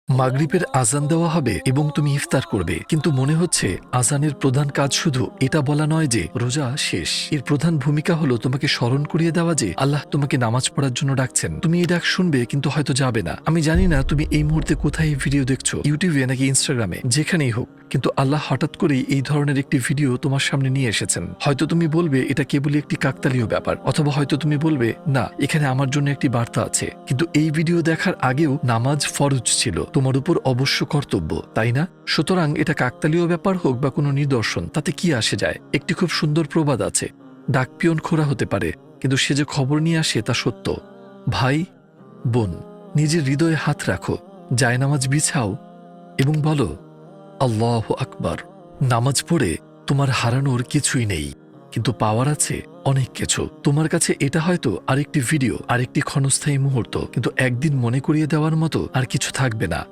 মাগরিবের আজান দেওয়া হবে এবং তুমি ইফতার করবে, কিন্তু মনে হচ্ছে আজানের প্রধান কাজ শুধু এটা বলা নয় যে রোজা শেষ। এর প্রধান ভূমিকা হলো তোমাকে স্মরণ করিয়ে দেওয়া যে আল্লাহ তোমাকে নামাজ পড়ার জন্য ডাকছেন। তুমি এই ডাক শুনবে কিন্তু হয়তো যাবে না। আমি জানি না তুমি এই মুহূর্তে কোথায় এই ভিডিও দেখছো, ইউটিউবে নাকি ইনস্টাগ্রামে, যেখানেই হোক, কিন্তু আল্লাহ হঠাৎ করেই এই ধরনের একটি ভিডিও তোমার সামনে নিয়ে এসেছেন। হয়তো তুমি বলবে এটা কেবলই একটি কাকতালীয় ব্যাপার, অথবা হয়তো তুমি বলবে না, এখানে আমার জন্য একটি বার্তা আছে। কিন্তু এই ভিডিও দেখার আগেও নামাজ ফরজ ছিল, তোমার উপর অবশ্য কর্তব্য, তাই না? সুতরাং এটা কাকতালীয় ব্যাপার হোক বা কোনো নিদর্শন, তাতে কি আসে যায়? একটি খুব সুন্দর প্রবাদ আছে, ডাকপিয়ন খোঁড়া হতে পারে, কিন্তু সে যে খবর নিয়ে আসে তা সত্য। ভাই বোন, নিজের হৃদয়ে হাত রাখো, জায়নামাজ বিছাও এবং বলো আল্লাহু আকবার। নামাজ পড়ে তোমার হারানোর কিছুই নেই, কিন্তু পাওয়ার আছে অনেক কিছু। তোমার কাছে এটা হয়তো আরেকটি ভিডিও, আরেকটি ক্ষণস্থায়ী মুহূর্ত, কিন্তু একদিন মনে করিয়ে দেওয়ার মতো আর কিছু থাকবে না।